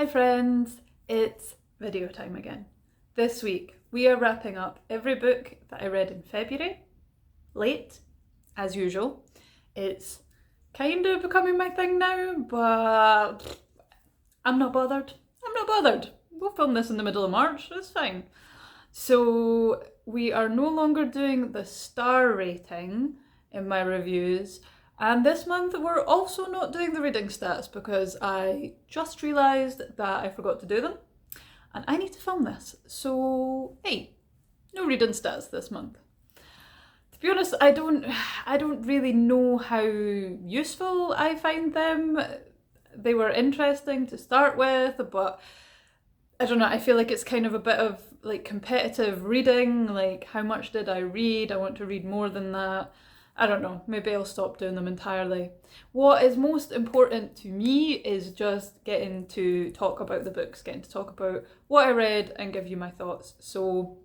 Hi friends, it's video time again. This week we are wrapping up every book that I read in February, late as usual. It's kind of becoming my thing now, but I'm not bothered. We'll film this in the middle of March, it's fine. So we are no longer doing the star rating in my reviews. And this month we're also not doing the reading stats because I just realised that I forgot to do them and I need to film this. So hey, no reading stats this month. To be honest, I don't really know how useful I find them. They were interesting to start with, but I don't know, I feel like it's kind of a bit of like competitive reading, like how much did I read? I want to read more than that. I don't know, maybe I'll stop doing them entirely. What is most important to me is just getting to talk about the books, getting to talk about what I read and give you my thoughts. So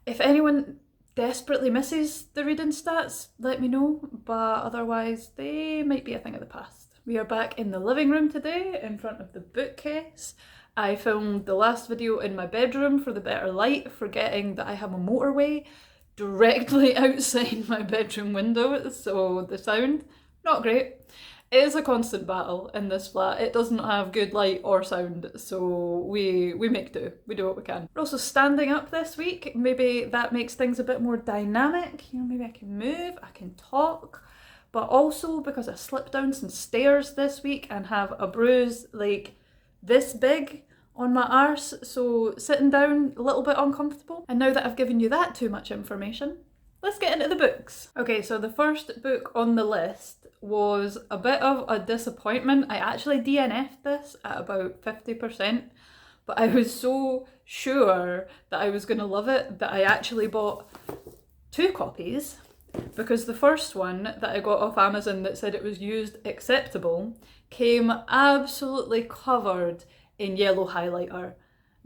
if anyone desperately misses the reading stats, let me know, but otherwise they might be a thing of the past. We are back in the living room today in front of the bookcase. I filmed the last video in my bedroom for the better light, forgetting that I have a motorway directly outside my bedroom window, so the sound, not great. It is a constant battle in this flat. It doesn't have good light or sound, so we make do. We do what we can. We're also standing up this week. Maybe that makes things a bit more dynamic. You know, maybe I can move, I can talk. But also because I slipped down some stairs this week and have a bruise like this big on my arse, so sitting down a little bit uncomfortable. And now that I've given you that too much information, let's get into the books. Okay, so the first book on the list was a bit of a disappointment. I actually DNF'd this at about 50%, but I was so sure that I was gonna love it that I actually bought 2 copies, because the first one that I got off Amazon that said it was used acceptable came absolutely covered in yellow highlighter.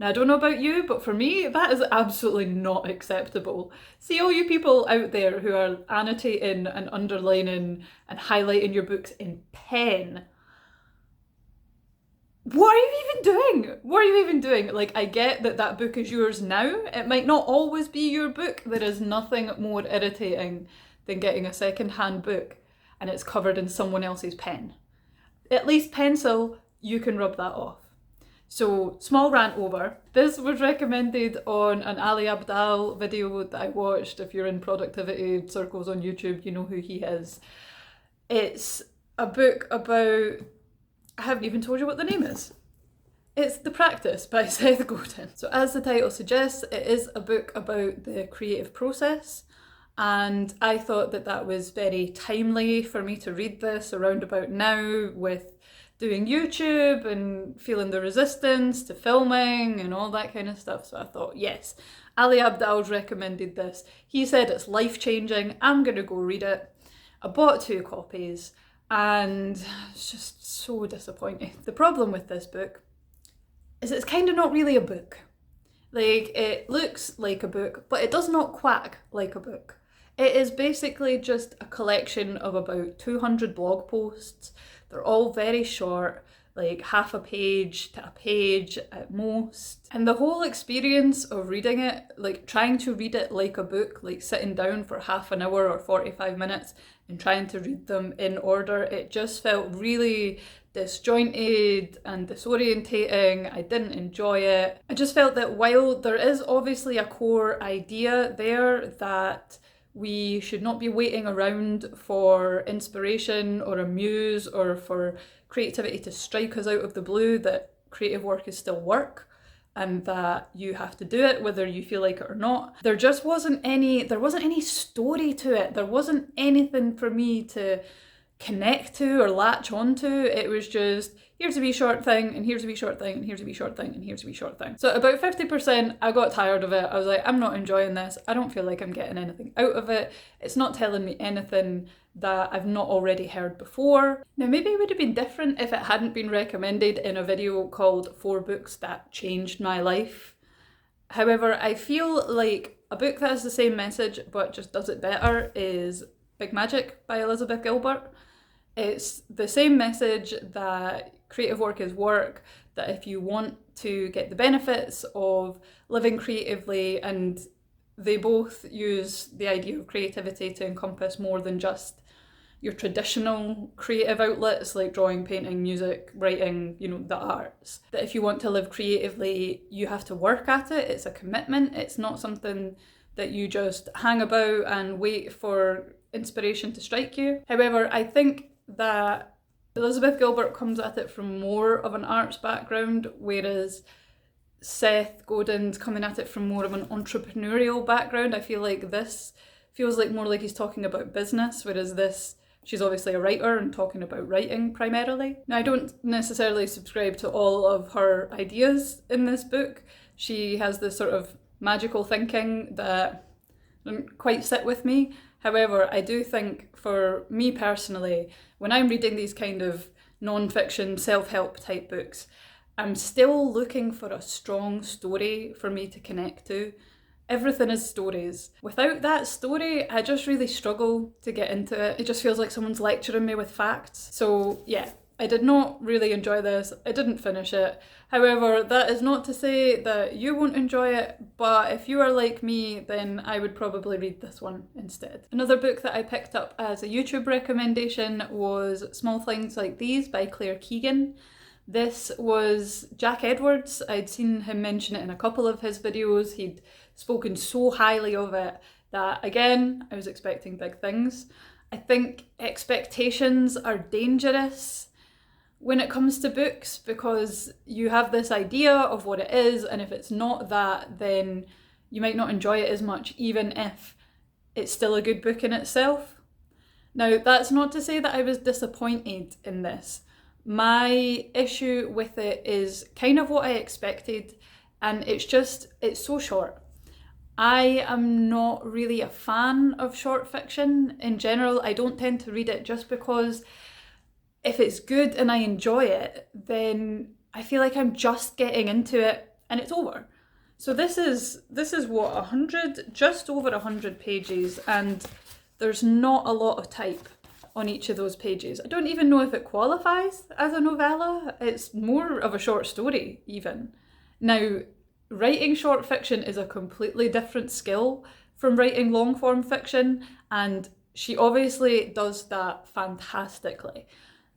Now I don't know about you, but for me that is absolutely not acceptable. See all you people out there who are annotating and underlining and highlighting your books in pen. What are you even doing? What are you even doing? Like, I get that that book is yours now. It might not always be your book. There is nothing more irritating than getting a second-hand book and it's covered in someone else's pen. At least pencil, you can rub that off. So, small rant over. This was recommended on an Ali Abdaal video that I watched. If you're in productivity circles on YouTube, you know who he is. It's a book about... I haven't even told you what the name is. It's The Practice by Seth Godin. So as the title suggests, it is a book about the creative process. And I thought that that was very timely for me to read this around about now with doing YouTube and feeling the resistance to filming and all that kind of stuff. So I thought, yes, Ali Abdaal's recommended this. He said it's life-changing. I'm gonna go read it. I bought 2 copies and it's just so disappointing. The problem with this book is it's kind of not really a book. Like, it looks like a book, but it does not quack like a book. It is basically just a collection of about 200 blog posts. They're all very short, like half a page to a page at most. And the whole experience of reading it, like trying to read it like a book, like sitting down for half an hour or 45 minutes and trying to read them in order, it just felt really disjointed and disorientating. I didn't enjoy it. I just felt that while there is obviously a core idea there that we should not be waiting around for inspiration or a muse or for creativity to strike us out of the blue, that creative work is still work and that you have to do it whether you feel like it or not. There wasn't any story to it. There wasn't anything for me to connect to or latch onto. It was just, here's a wee short thing, and here's a wee short thing, and here's a wee short thing, and here's a wee short thing. So about 50%, I got tired of it. I was like, I'm not enjoying this. I don't feel like I'm getting anything out of it. It's not telling me anything that I've not already heard before. Now, maybe it would have been different if it hadn't been recommended in a video called 4 Books That Changed My Life. However, I feel like a book that has the same message but just does it better is Big Magic by Elizabeth Gilbert. It's the same message that creative work is work, that if you want to get the benefits of living creatively, and they both use the idea of creativity to encompass more than just your traditional creative outlets like drawing, painting, music, writing, the arts. That if you want to live creatively, you have to work at it. It's a commitment. It's not something that you just hang about and wait for inspiration to strike you. However, I think that Elizabeth Gilbert comes at it from more of an arts background, whereas Seth Godin's coming at it from more of an entrepreneurial background. I feel like this feels like more like he's talking about business, whereas this, she's obviously a writer and talking about writing primarily. Now, I don't necessarily subscribe to all of her ideas in this book. She has this sort of magical thinking that doesn't quite sit with me. However, I do think for me personally, when I'm reading these kind of non-fiction self-help type books, I'm still looking for a strong story for me to connect to. Everything is stories. Without that story, I just really struggle to get into it. It just feels like someone's lecturing me with facts. So yeah, I did not really enjoy this. I didn't finish it. However, that is not to say that you won't enjoy it, but if you are like me, then I would probably read this one instead. Another book that I picked up as a YouTube recommendation was Small Things Like These by Claire Keegan. This was Jack Edwards. I'd seen him mention it in a couple of his videos. He'd spoken so highly of it that, again, I was expecting big things. I think expectations are dangerous when it comes to books, because you have this idea of what it is, and if it's not that, then you might not enjoy it as much, even if it's still a good book in itself. Now, that's not to say that I was disappointed in this. My issue with it is kind of what I expected, and it's so short. I am not really a fan of short fiction in general. I don't tend to read it just because if it's good and I enjoy it, then I feel like I'm just getting into it and it's over. So this is what, 100, just over 100 pages, and there's not a lot of type on each of those pages. I don't even know if it qualifies as a novella. It's more of a short story even. Now, writing short fiction is a completely different skill from writing long form fiction, and she obviously does that fantastically.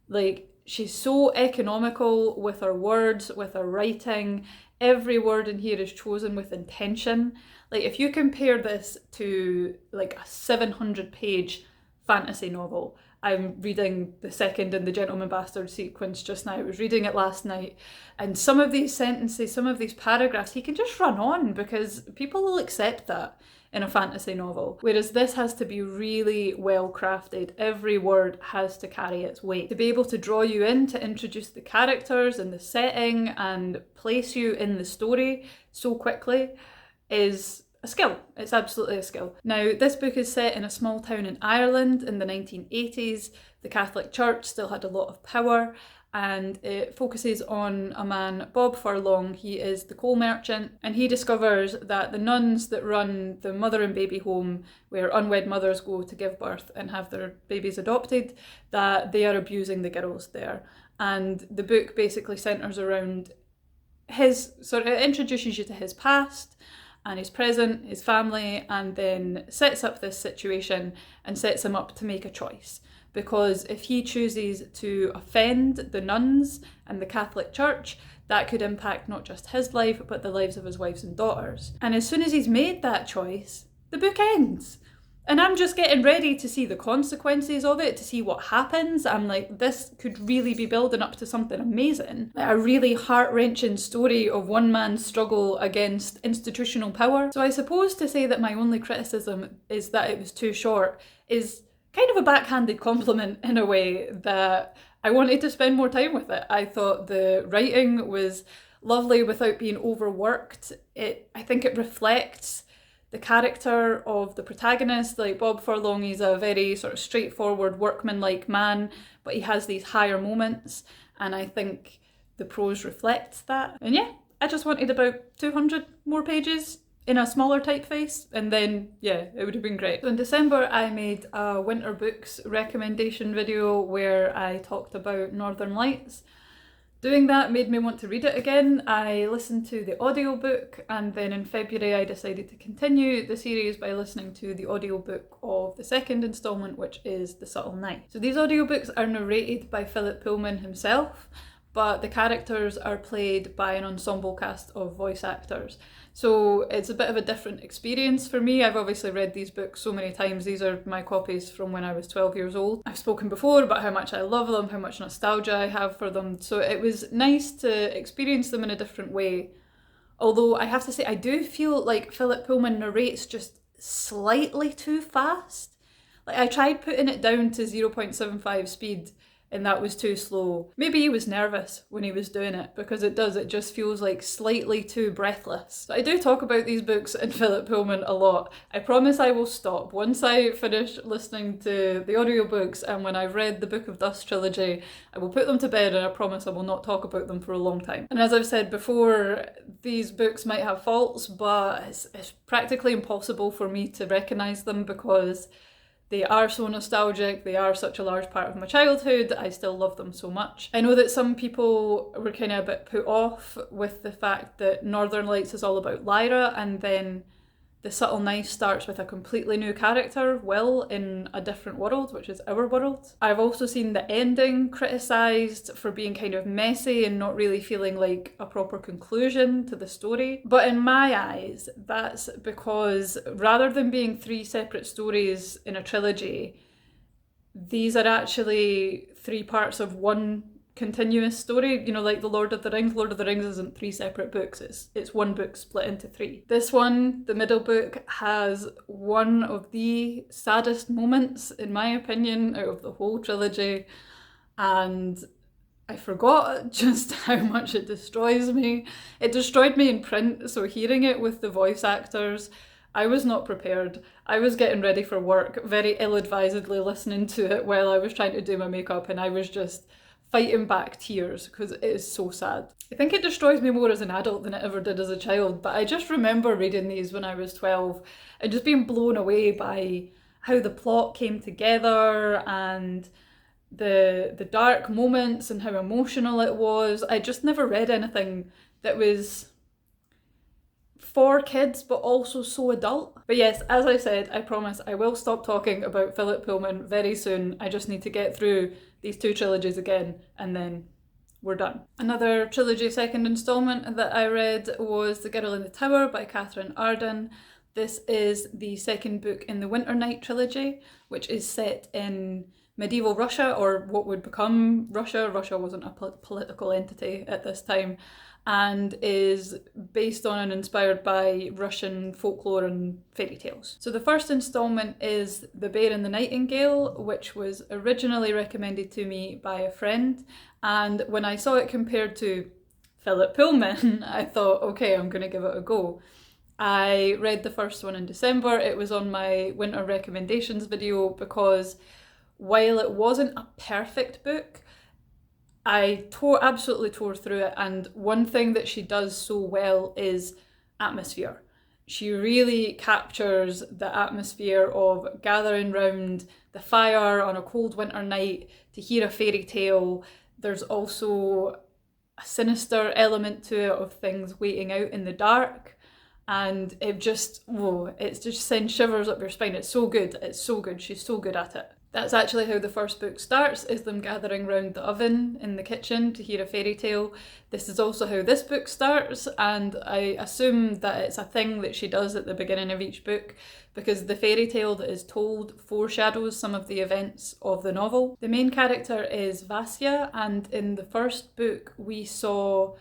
Like, she's so economical with her words, with her writing. Every word in here is chosen with intention. Like, if you compare this to like a 700-page fantasy novel, I'm reading the second in the Gentleman Bastard sequence just now. I was reading it last night, and some of these sentences, some of these paragraphs, he can just run on because people will accept that in a fantasy novel. Whereas this has to be really well crafted. Every word has to carry its weight. To be able to draw you in, to introduce the characters and the setting and place you in the story so quickly is a skill. It's absolutely a skill. Now, this book is set in a small town in Ireland in the 1980s. The Catholic Church still had a lot of power, and it focuses on a man, Bob Furlong. He is the coal merchant, and he discovers that the nuns that run the mother and baby home where unwed mothers go to give birth and have their babies adopted, that they are abusing the girls there. And the book basically centres around it introduces you to his past and his present, his family, and then sets up this situation and sets him up to make a choice. Because if he chooses to offend the nuns and the Catholic Church, that could impact not just his life, but the lives of his wives and daughters. And as soon as he's made that choice, the book ends. And I'm just getting ready to see the consequences of it, to see what happens. I'm like, this could really be building up to something amazing. Like a really heart-wrenching story of one man's struggle against institutional power. So I suppose to say that my only criticism is that it was too short is kind of a backhanded compliment in a way, that I wanted to spend more time with it. I thought the writing was lovely without being overworked. I think it reflects the character of the protagonist. Like, Bob Furlong, he's a very sort of straightforward workman-like man, but he has these higher moments, and I think the prose reflects that. And yeah, I just wanted about 200 more pages in a smaller typeface, and then yeah, it would have been great. So in December I made a winter books recommendation video where I talked about Northern Lights. Doing that made me want to read it again. I listened to the audiobook, and then in February I decided to continue the series by listening to the audiobook of the second instalment, which is The Subtle Knife. So these audiobooks are narrated by Philip Pullman himself, but the characters are played by an ensemble cast of voice actors. So it's a bit of a different experience for me. I've obviously read these books so many times. These are my copies from when I was 12 years old. I've spoken before about how much I love them, how much nostalgia I have for them. So it was nice to experience them in a different way. Although I have to say, I do feel like Philip Pullman narrates just slightly too fast. Like I tried putting it down to 0.75 speed, and that was too slow. Maybe he was nervous when he was doing it, because it just feels like slightly too breathless. But I do talk about these books and Philip Pullman a lot. I promise I will stop. Once I finish listening to the audiobooks and when I've read the Book of Dust trilogy, I will put them to bed, and I promise I will not talk about them for a long time. And as I've said before, these books might have faults, but it's practically impossible for me to recognise them because they are so nostalgic, they are such a large part of my childhood, I still love them so much. I know that some people were kind of a bit put off with the fact that Northern Lights is all about Lyra, and then The Subtle Knife starts with a completely new character, Will, in a different world, which is our world. I've also seen the ending criticised for being kind of messy and not really feeling like a proper conclusion to the story. But in my eyes, that's because rather than being 3 separate stories in a trilogy, these are actually 3 parts of one continuous story, you know, like the Lord of the Rings. Lord of the Rings isn't 3 separate books, it's one book split into 3. This one, the middle book, has one of the saddest moments, in my opinion, out of the whole trilogy, and I forgot just how much it destroys me. It destroyed me in print, so hearing it with the voice actors, I was not prepared. I was getting ready for work, very ill-advisedly listening to it while I was trying to do my makeup, and I was just fighting back tears because it is so sad. I think it destroys me more as an adult than it ever did as a child, but I just remember reading these when I was 12 and just being blown away by how the plot came together and the dark moments and how emotional it was. I just never read anything that was for kids but also so adult. But yes, as I said, I promise I will stop talking about Philip Pullman very soon. I just need to get through these 2 trilogies again and then we're done. Another trilogy second instalment that I read was The Girl in the Tower by Catherine Arden. This is the second book in the Winternight trilogy, which is set in medieval Russia, or what would become Russia. Russia wasn't a political entity at this time, and is based on and inspired by Russian folklore and fairy tales. So the first instalment is The Bear and the Nightingale, which was originally recommended to me by a friend, and when I saw it compared to Philip Pullman, I thought, okay, I'm gonna give it a go. I read the first one in December. It was on my winter recommendations video because while it wasn't a perfect book, I absolutely tore through it, and one thing that she does so well is atmosphere. She really captures the atmosphere of gathering round the fire on a cold winter night to hear a fairy tale. There's also a sinister element to it of things waiting out in the dark, and it just sends shivers up your spine. It's so good, she's so good at it. That's actually how the first book starts, is them gathering round the oven in the kitchen to hear a fairy tale. This is also how this book starts, and I assume that it's a thing that she does at the beginning of each book, because the fairy tale that is told foreshadows some of the events of the novel. The main character is Vasya, and in the first book we saw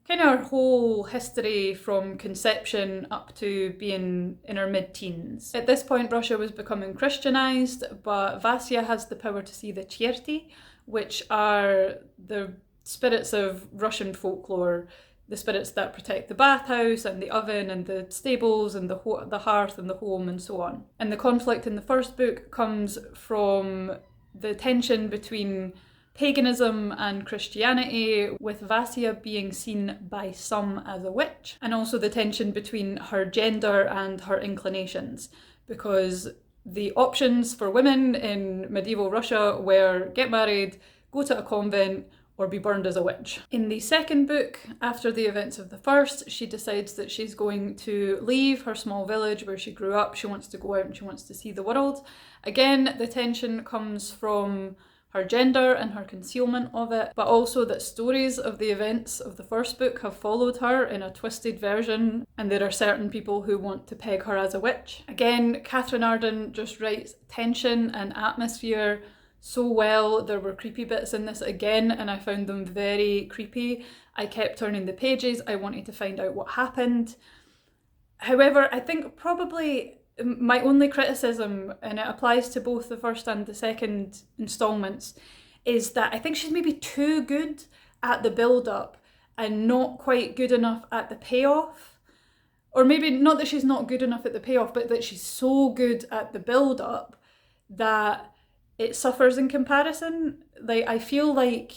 kind of her whole history from conception up to being in her mid-teens. At this point, Russia was becoming Christianized, but Vasya has the power to see the Cherti, which are the spirits of Russian folklore, the spirits that protect the bathhouse and the oven and the stables and the hearth and the home and so on. And the conflict in the first book comes from the tension between paganism and Christianity, with Vasya being seen by some as a witch, and also the tension between her gender and her inclinations, because the options for women in medieval Russia were get married, go to a convent, or be burned as a witch. In the second book, after the events of the first, she decides that she's going to leave her small village where she grew up. She wants to go out and she wants to see the world. Again, the tension comes from her gender and her concealment of it, but also that stories of the events of the first book have followed her in a twisted version, and there are certain people who want to peg her as a witch. Again, Catherine Arden just writes tension and atmosphere so well. There were creepy bits in this again, and I found them very creepy. I kept turning the pages. I wanted to find out what happened. However, I think probably my only criticism, and it applies to both the first and the second installments, is that I think she's maybe too good at the build-up and not quite good enough at the payoff. Or maybe not that she's not good enough at the payoff, but that she's so good at the build-up that it suffers in comparison. Like, I feel like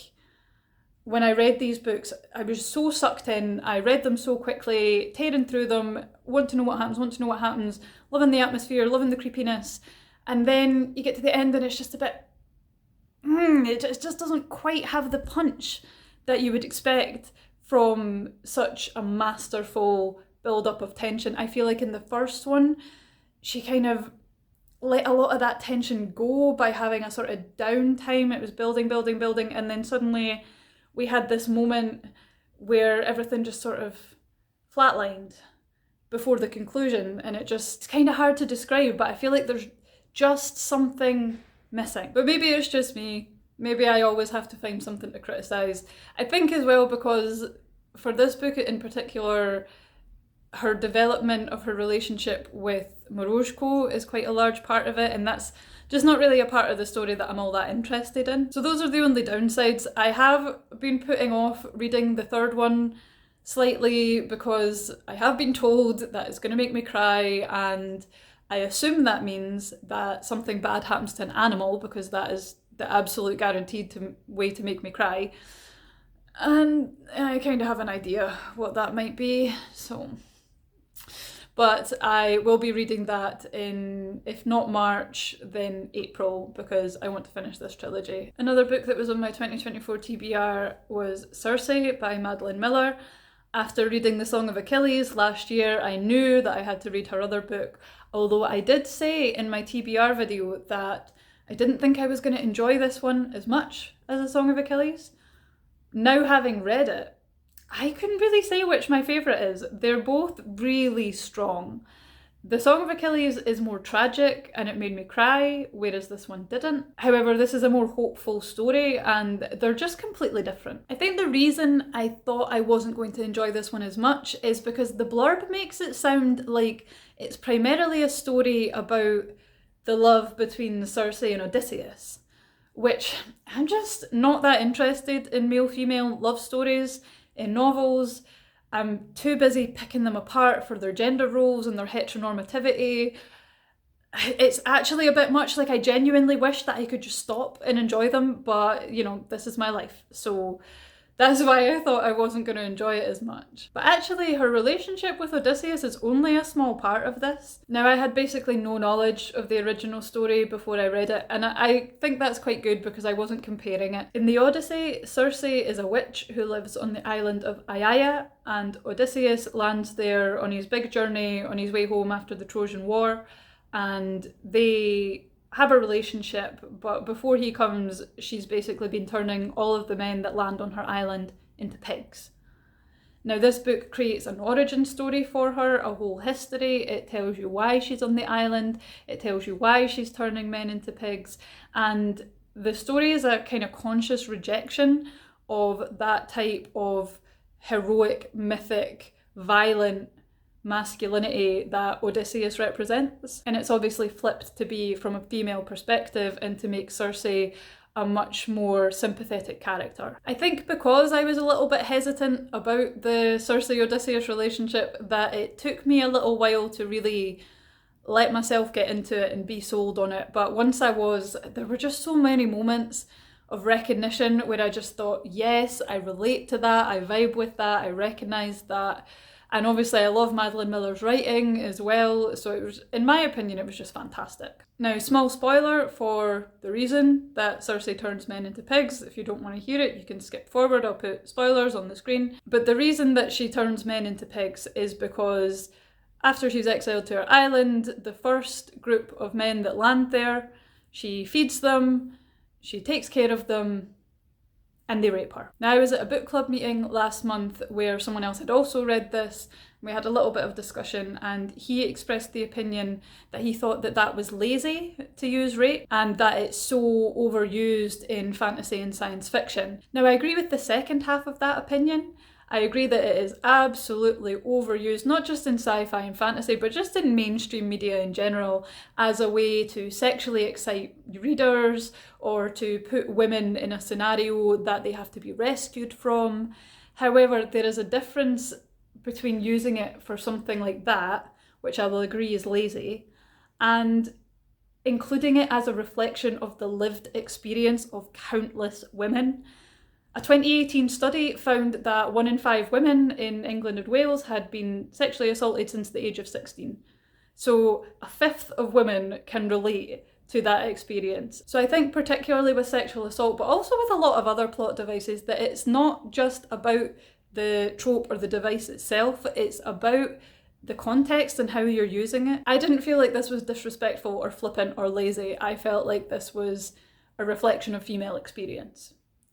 when I read these books, I was so sucked in. I read them so quickly, tearing through them, want to know what happens, loving the atmosphere, loving the creepiness. And then you get to the end and it's just a bit, it just doesn't quite have the punch that you would expect from such a masterful build-up of tension. I feel like in the first one, she kind of let a lot of that tension go by having a sort of downtime. It was building, and then suddenly we had this moment where everything just sort of flatlined before the conclusion, and it's kind of hard to describe, but I feel like there's just something missing. But maybe it's just me. Maybe I always have to find something to criticise. I think as well because for this book in particular, her development of her relationship with Morozhko is quite a large part of it, and that's just not really a part of the story that I'm all that interested in. So those are the only downsides. I have been putting off reading the third one slightly because I have been told that it's going to make me cry, and I assume that means that something bad happens to an animal, because that is the absolute guaranteed way to make me cry. And I kind of have an idea what that might be, so... But I will be reading that in, if not March, then April, because I want to finish this trilogy. Another book that was on my 2024 TBR was Circe by Madeline Miller. After reading The Song of Achilles last year, I knew that I had to read her other book, although I did say in my TBR video that I didn't think I was going to enjoy this one as much as The Song of Achilles. Now having read it, I couldn't really say which my favourite is. They're both really strong. The Song of Achilles is more tragic and it made me cry, whereas this one didn't. However, this is a more hopeful story and they're just completely different. I think the reason I thought I wasn't going to enjoy this one as much is because the blurb makes it sound like it's primarily a story about the love between Circe and Odysseus, which I'm just not that interested in male-female love stories in novels. I'm too busy picking them apart for their gender roles and their heteronormativity. It's actually a bit much. Like, I genuinely wish that I could just stop and enjoy them, but you know, this is my life, so that's why I thought I wasn't going to enjoy it as much. But actually, her relationship with Odysseus is only a small part of this. Now, I had basically no knowledge of the original story before I read it, and I think that's quite good because I wasn't comparing it. In the Odyssey, Circe is a witch who lives on the island of Aiaia, and Odysseus lands there on his big journey on his way home after the Trojan War, and they have a relationship, but before he comes, she's basically been turning all of the men that land on her island into pigs. Now, this book creates an origin story for her, a whole history. It tells you why she's on the island, it tells you why she's turning men into pigs, and the story is a kind of conscious rejection of that type of heroic, mythic, violent masculinity that Odysseus represents, and it's obviously flipped to be from a female perspective and to make Circe a much more sympathetic character. I think because I was a little bit hesitant about the Circe-Odysseus relationship, that it took me a little while to really let myself get into it and be sold on it, but once I was, there were just so many moments of recognition where I just thought, yes, I relate to that, I vibe with that, I recognise that. And obviously I love Madeline Miller's writing as well, so it was, in my opinion, it was just fantastic. Now, small spoiler for the reason that Cersei turns men into pigs. If you don't want to hear it, you can skip forward, I'll put spoilers on the screen. But the reason that she turns men into pigs is because after she's exiled to her island, the first group of men that land there, she feeds them, she takes care of them, and they rape her. Now, I was at a book club meeting last month where someone else had also read this. We had a little bit of discussion, and he expressed the opinion that he thought that that was lazy to use rape and that it's so overused in fantasy and science fiction. Now, I agree with the second half of that opinion. I agree that it is absolutely overused, not just in sci-fi and fantasy, but just in mainstream media in general, as a way to sexually excite readers or to put women in a scenario that they have to be rescued from. However, there is a difference between using it for something like that, which I will agree is lazy, and including it as a reflection of the lived experience of countless women. A 2018 study found that 1 in 5 women in England and Wales had been sexually assaulted since the age of 16. So a fifth of women can relate to that experience. So I think particularly with sexual assault, but also with a lot of other plot devices, that it's not just about the trope or the device itself, it's about the context and how you're using it. I didn't feel like this was disrespectful or flippant or lazy. I felt like this was a reflection of female experience.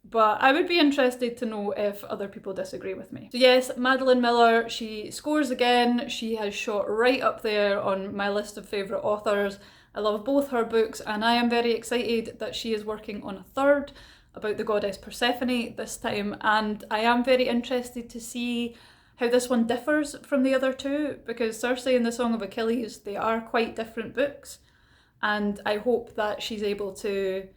But I would be interested to know if other people disagree with me. So yes, Madeline Miller, she scores again. She has shot right up there on my list of favourite authors. I love both her books, and I am very excited that she is working on a third about the goddess Persephone this time, and I am very interested to see how this one differs from the other two, because Cersei and the Song of Achilles, they are quite different books, and I hope that she's able to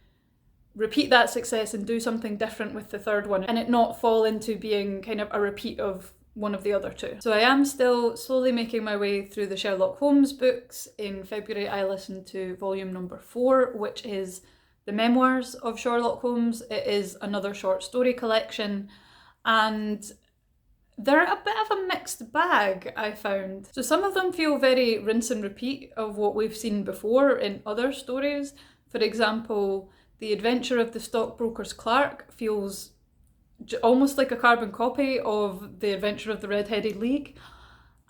repeat that success and do something different with the third one and it not fall into being kind of a repeat of one of the other two. So I am still slowly making my way through the Sherlock Holmes books. In February I listened to volume number 4, which is the memoirs of Sherlock Holmes. It is another short story collection, and they're a bit of a mixed bag, I found. So some of them feel very rinse and repeat of what we've seen before in other stories. For example, The Adventure of the Stockbroker's Clerk feels almost like a carbon copy of The Adventure of the Red-Headed League,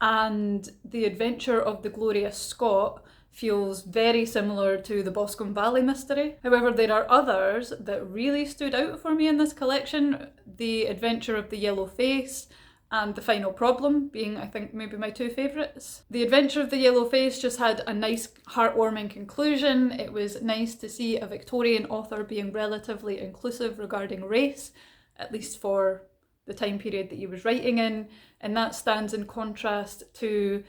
and The Adventure of the Glorious Scot feels very similar to the Boscombe Valley mystery. However, there are others that really stood out for me in this collection. The Adventure of the Yellow Face and The Final Problem being, I think, maybe my two favourites. The Adventure of the Yellow Face just had a nice, heartwarming conclusion. It was nice to see a Victorian author being relatively inclusive regarding race, at least for the time period that he was writing in, and that stands in contrast to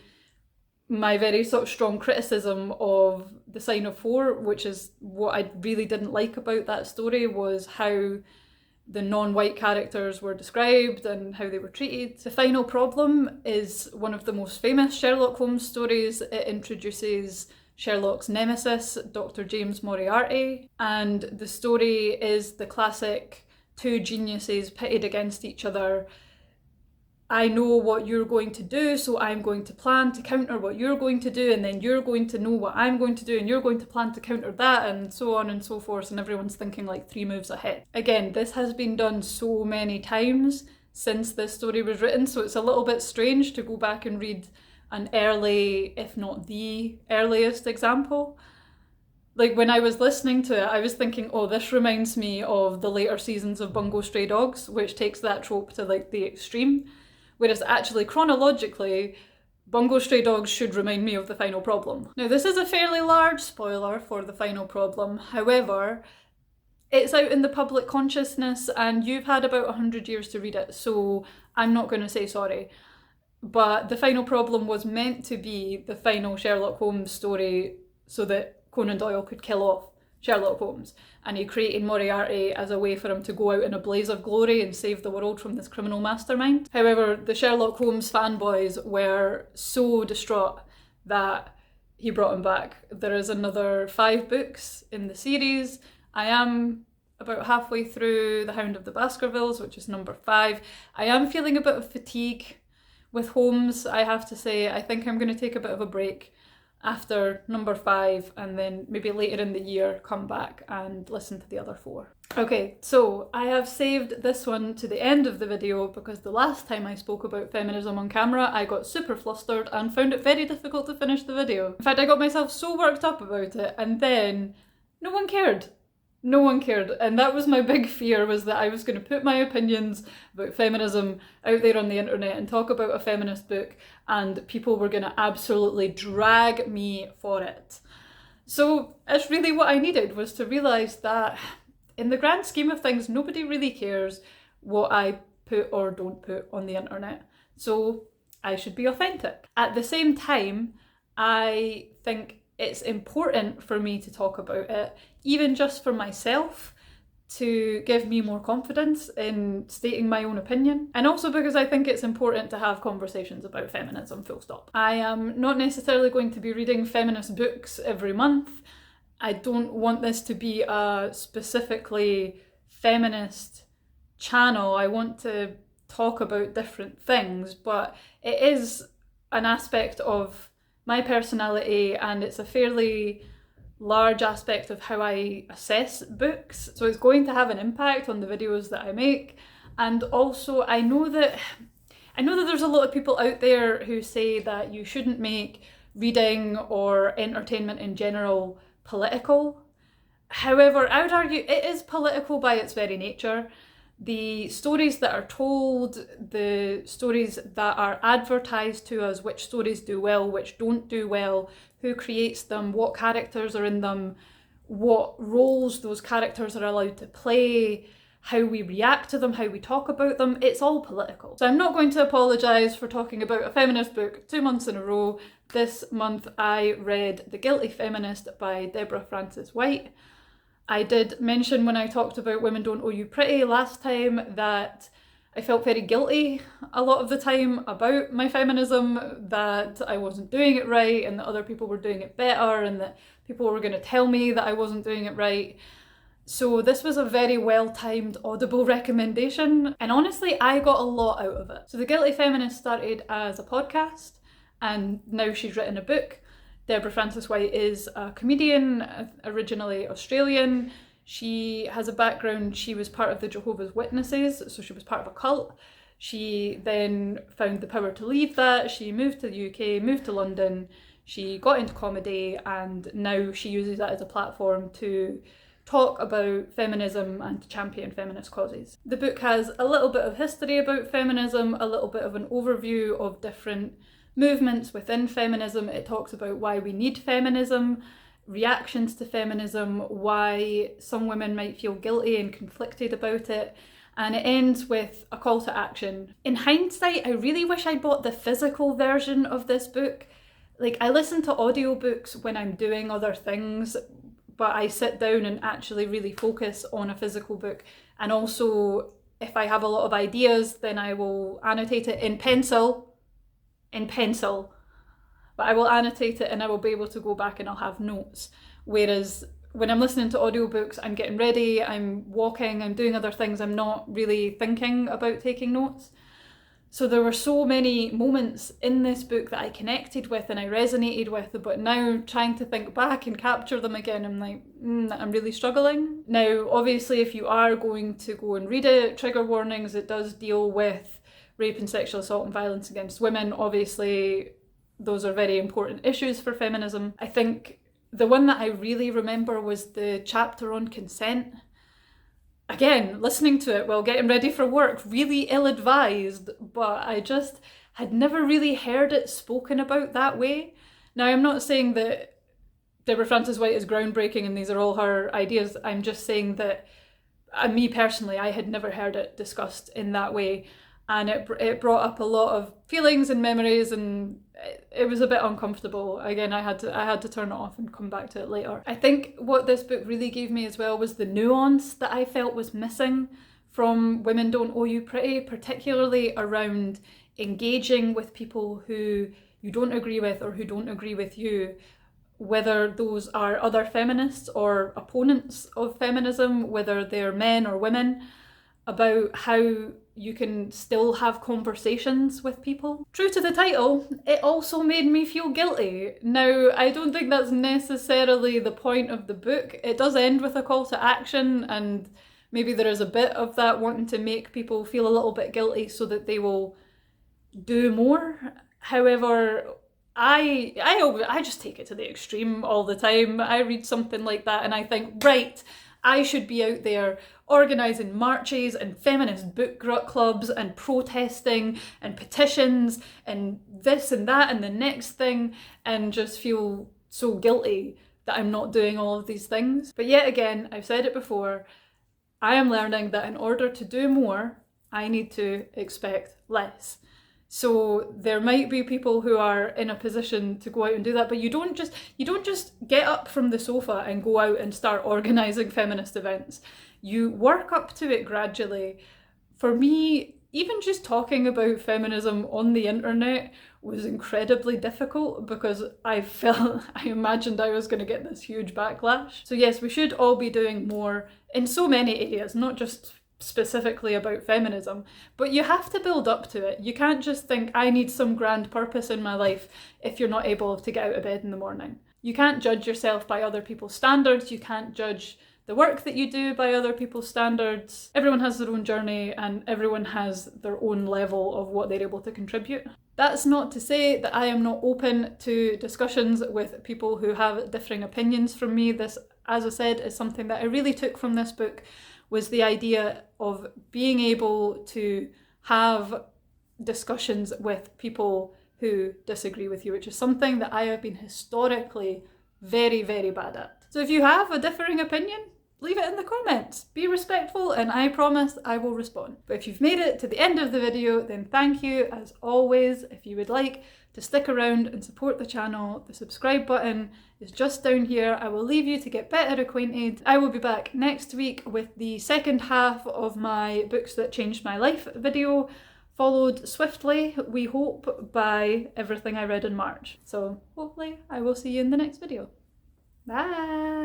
my very sort of strong criticism of The Sign of Four, which is what I really didn't like about that story, was how the non-white characters were described and how they were treated. The Final Problem is one of the most famous Sherlock Holmes stories. It introduces Sherlock's nemesis, Dr. James Moriarty, and the story is the classic two geniuses pitted against each other. I know what you're going to do, so I'm going to plan to counter what you're going to do, and then you're going to know what I'm going to do, and you're going to plan to counter that, and so on and so forth, and everyone's thinking like 3 moves ahead. Again, this has been done so many times since this story was written, so it's a little bit strange to go back and read an early, if not the earliest example. Like, when I was listening to it, I was thinking, oh, this reminds me of the later seasons of Bungo Stray Dogs, which takes that trope to like the extreme. Whereas actually, chronologically, Bungo Stray Dogs should remind me of The Final Problem. Now, this is a fairly large spoiler for The Final Problem. However, it's out in the public consciousness and you've had about 100 years to read it, so I'm not going to say sorry. But The Final Problem was meant to be the final Sherlock Holmes story so that Conan Doyle could kill off Sherlock Holmes, and he created Moriarty as a way for him to go out in a blaze of glory and save the world from this criminal mastermind. However, the Sherlock Holmes fanboys were so distraught that he brought him back. There is another 5 books in the series. I am about halfway through The Hound of the Baskervilles, which is number 5. I am feeling a bit of fatigue With Holmes, I have to say, I think I'm going to take a bit of a break after number 5, and then maybe later in the year come back and listen to the other 4. Okay, so I have saved this one to the end of the video because the last time I spoke about feminism on camera, I got super flustered and found it very difficult to finish the video. In fact, I got myself so worked up about it, and then no one cared. No one cared, and that was my big fear, was that I was going to put my opinions about feminism out there on the internet and talk about a feminist book, and people were going to absolutely drag me for it. So it's really what I needed, was to realise that in the grand scheme of things, nobody really cares what I put or don't put on the internet. So I should be authentic. At the same time, I think it's important for me to talk about it, even just for myself, to give me more confidence in stating my own opinion. And also because I think it's important to have conversations about feminism, full stop. I am not necessarily going to be reading feminist books every month. I don't want this to be a specifically feminist channel. I want to talk about different things, but it is an aspect of my personality, and it's a fairly large aspect of how I assess books. So it's going to have an impact on the videos that I make. And also I know that there's a lot of people out there who say that you shouldn't make reading or entertainment in general political. However, I would argue it is political by its very nature. The stories that are told, the stories that are advertised to us, which stories do well, which don't do well, who creates them, what characters are in them, what roles those characters are allowed to play, how we react to them, how we talk about them, it's all political. So I'm not going to apologise for talking about a feminist book 2 months in a row. This month I read The Guilty Feminist by Deborah Frances-White. I did mention when I talked about Women Don't Owe You Pretty last time that I felt very guilty a lot of the time about my feminism, that I wasn't doing it right and that other people were doing it better and that people were going to tell me that I wasn't doing it right. So this was a very well-timed Audible recommendation, and honestly I got a lot out of it. So The Guilty Feminist started as a podcast and now she's written a book. Deborah Frances-White is a comedian, originally Australian. She has a background, she was part of the Jehovah's Witnesses, so she was part of a cult. She then found the power to leave that. She moved to the UK, moved to London, she got into comedy, and now she uses that as a platform to talk about feminism and to champion feminist causes. The book has a little bit of history about feminism, a little bit of an overview of different movements within feminism. It talks about why we need feminism, reactions to feminism, why some women might feel guilty and conflicted about it, and it ends with a call to action. In hindsight, I really wish I'd bought the physical version of this book. Like, I listen to audiobooks when I'm doing other things, but I sit down and actually really focus on a physical book. And also, if I have a lot of ideas, then I will annotate it in pencil, but I will annotate it and I will be able to go back and I'll have notes. Whereas when I'm listening to audiobooks, I'm getting ready, I'm walking, I'm doing other things, I'm not really thinking about taking notes. So there were so many moments in this book that I connected with and I resonated with, but now trying to think back and capture them again, I'm like, I'm really struggling. Now, obviously, if you are going to go and read it, trigger warnings, it does deal with rape and sexual assault and violence against women. Obviously, those are very important issues for feminism. I think the one that I really remember was the chapter on consent. Again, listening to it while getting ready for work, really ill-advised, but I just had never really heard it spoken about that way. Now, I'm not saying that Deborah Frances-White is groundbreaking and these are all her ideas. I'm just saying that, me personally, I had never heard it discussed in that way. And it brought up a lot of feelings and memories, and it was a bit uncomfortable. Again, I had to turn it off and come back to it later. I think what this book really gave me as well was the nuance that I felt was missing from Women Don't Owe You Pretty, particularly around engaging with people who you don't agree with or who don't agree with you, whether those are other feminists or opponents of feminism, whether they're men or women. about how you can still have conversations with people. True to the title, it also made me feel guilty. Now, I don't think that's necessarily the point of the book. It does end with a call to action, and maybe there is a bit of that wanting to make people feel a little bit guilty so that they will do more. However, I just take it to the extreme all the time. I read something like that and I think, right, I should be out there organising marches and feminist book clubs and protesting and petitions and this and that and the next thing, and just feel so guilty that I'm not doing all of these things. But yet again, I've said it before, I am learning that in order to do more, I need to expect less. So there might be people who are in a position to go out and do that, but you don't just get up from the sofa and go out and start organising feminist events. You work up to it gradually. For me, even just talking about feminism on the internet was incredibly difficult because I imagined I was going to get this huge backlash. So yes, we should all be doing more in so many areas, not just specifically about feminism, but you have to build up to it. You can't just think, I need some grand purpose in my life if you're not able to get out of bed in the morning. You can't judge yourself by other people's standards. You can't judge the work that you do by other people's standards. Everyone has their own journey and everyone has their own level of what they're able to contribute. That's not to say that I am not open to discussions with people who have differing opinions from me. This, as I said, is something that I really took from this book, was the idea of being able to have discussions with people who disagree with you, which is something that I have been historically very, very bad at. So if you have a differing opinion, leave it in the comments. Be respectful and I promise I will respond. But if you've made it to the end of the video, then thank you as always. If you would like to stick around and support the channel, the subscribe button is just down here. I will leave you to get better acquainted. I will be back next week with the second half of my Books That Changed My Life video, followed swiftly, we hope, by everything I read in March. So hopefully I will see you in the next video. Bye!